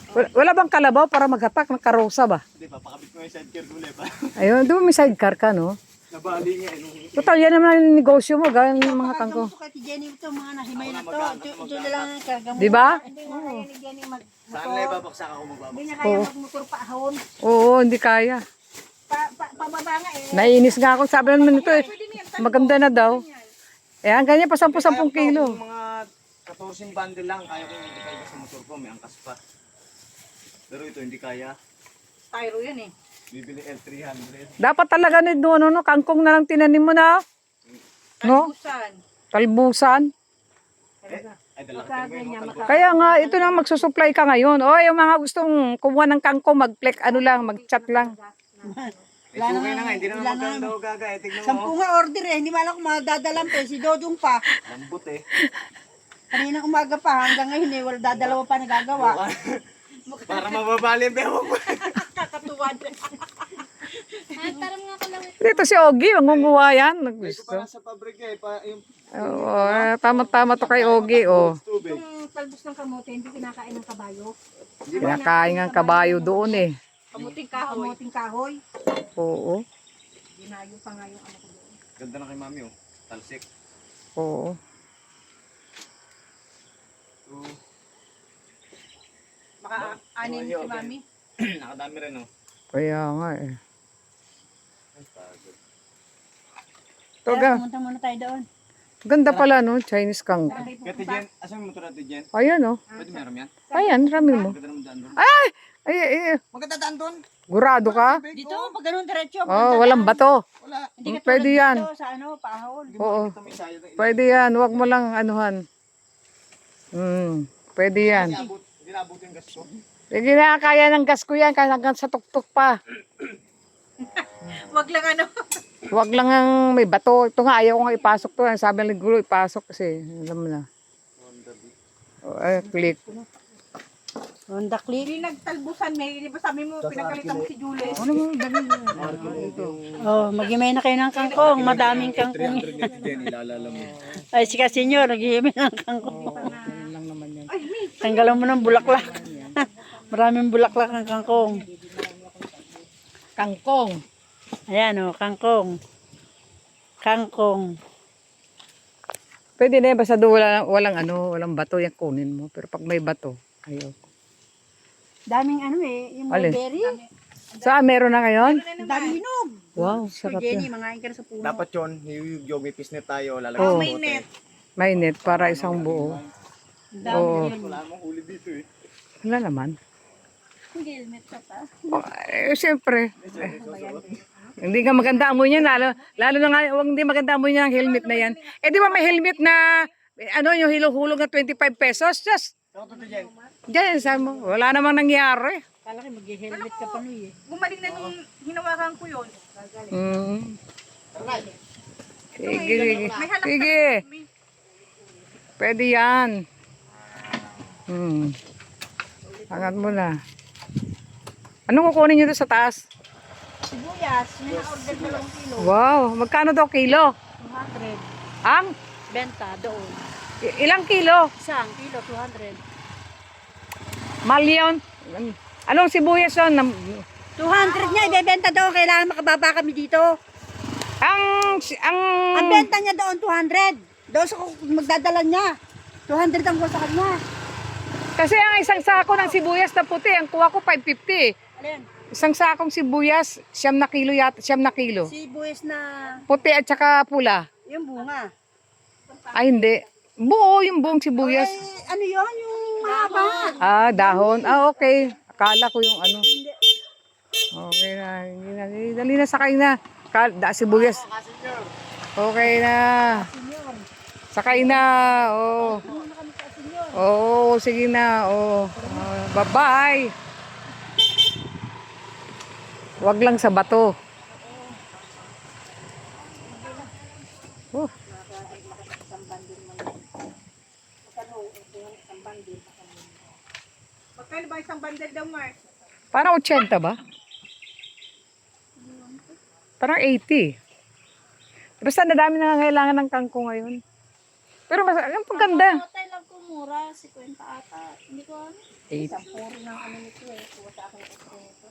Wala bang kalabaw para maghatak ng karosa ba? Hindi pa, pakabit ko yung sidecar ko ulit pa. Ayun, di ba may sidecar ka, no? Nabali nga Total, yan naman ang negosyo mo, gaya ng mga kangkong. Ito kay Jenny ito, mga nahimay na to. Ito na lang ang kagamot. Di ba? Hindi mo kaya ni Jenny Saan na magmotor. ibabaksak ako magbabak? Hindi niya kaya magmotor paahon. Oo, hindi kaya. Pababa nga eh. Naiinis nga ako. Sabi naman nito eh, maganda na daw. Eh, ang ganyan pa 10-10 kilo. Yung mga 14 bundle lang, kaya ko yung kaya sa motor ko, may angkas pa. Pero ito hindi kaya. Tyro yan eh. Bibili L300. Dapat talaga nito, no, kangkong na lang tinanim mo na. No? Busan. Talbusan. Ay, dala ka tayo mo. Kaya nga, ito na magsusupply ka ngayon. O, yung mga gustong kumuha ng kangkong, mag-plek, ano lang, mag-chat lang. Eh, okay na nga, hindi naman maganda o gaga. Eh, tignan mo. Sampu nga order eh. Hindi man ako madadalang pa eh. Si Dodong pa. Lambot eh. Kanina umaga pa hanggang ngayon eh. Wala dadalawa pa nagagawa. Para mababali ang bewang ko. Kakatuwad. Dito si Ogie, mangunguha yan. Ito Gusto. pa nasa pabrika eh. Yung Oo, tama-tama to kay Ogie, oh. tubig. Yung talbos ng kamote, hindi kinakain ng kabayo. Kinakain ng kabayo doon eh. Kamuting kahoy. Kamuting kahoy. Oo, Dinayo pa nga yung ano ko doon. Ganda na kay mami oh. Talsik. oo. So, Baka anin si mami. nakadami rin oh. Kaya nga eh. Ay, pagod. Toga, Pumunta muna tayo doon. ganda pala no, Chinese kangkong. Kati Jen, asan yung motor natin Jen? Ayan oh. Pwede meron yan? Ayan, rami mo. Maganda naman daan doon. Ay, Maganda daan doon? gurado ka? Dito, pag ganun diretso. Oh, walang bato. Wala. Hindi ka Pwede tulad yan. dito sa ano, paahon. Oo, Ito may sayo ng pwede yan. Huwag mo lang anuhan. Pwede yan. Hindi naabot yung gas ko. Hindi na kaya ng gas ko yan, kaya hanggang sa tuktok pa. Wag lang ano. Huwag lang ang may bato. Ito nga, ayaw ko nga ipasok to. Sabi ng gulo, ipasok kasi. Alam mo na. Click. Honda Click. Hindi nagtalbusan, may di ba sabi mo, pinagalitan mo si Julie. Ano mo, dali na. Oh, maghimay na kayo ng kangkong. Madaming kangkong. 300 net Jen, ilalala mo. Ay, si Kasenyor, naghihimay ng kangkong. Yan lang naman yan. Tanggalan mo ng bulaklak. Maraming bulaklak ng kangkong. Kangkong. Ayan oh, kangkong. Kangkong. Pwede na yan, basta doon walang bato, yan kunin mo. Pero pag may bato, ayaw. Daming ano eh, yung Alin? mulberry. Saan, meron na ngayon? Daming hinog. Wow, So sarap Jenny, yan. mangain ka na sa puno. Dapat yun, yung may pisnet tayo, lalagay Oo. sa bote. May net para isang buo. Oo. Wala mong huli dito eh. Wala naman. Helmet ka pa. Oh, siyempre. Hindi ka maganda amoy niya, lalo na nga, huwag hindi maganda amoy niya ng helmet na yan. Eh di ba may helmet na, ano, yung hiluhulog na 25 pesos? Just, Saan ko to Jen? dyan, sabi mo, wala namang nangyari. Kala ko mag-helmet ka pa nuy eh. Gumaling na nung hinawakan ko yun. Sige, sige. Sige. Pwede yan. Angat mo na. Anong kukunin nyo doon sa taas? Sibuyas, may na-order na lang kilo. Wow, magkano daw kilo? 200. Ang? Benta doon. Ilang kilo? Isang kilo, 200. Mahal yun? Anong sibuyas yun? 200 niya, ibebenta doon. Kailangan makababa kami dito. Ang benta niya doon, 200. Doon sa magdadala niya. 200 ang kuha sa kanya. Kasi ang isang sako ng sibuyas na puti, ang kuha ko 550. Alin? Isang sakong sibuyas, 9 na kilo yata, 9 na kilo. Sibuyas na Puti at saka pula. yung bunga. Ay hindi. Buo yung buong sibuyas. Ay, ano yun? Yung mahaba. Ah, dahon. Ah, okay. Akala ko yung ano. Okay na. Hindi na. Dali na, sakay na. Sibuyas. Okay na. Sakay na. Oh. Oo, sige na. Oh. Bye-bye. Wag lang sa bato. Oh. Magkano ba isang bundle daw, Mark? Parang 80 ba? Parang 80. Basta nadami na kailangan ng kangkong ngayon. Pero mas, ang paganda. Hotel lang ko mo. mura, 50 ata. Hindi ko ano. 8. Isang puro ng ano nito eh. Kuha sa akin ito nito.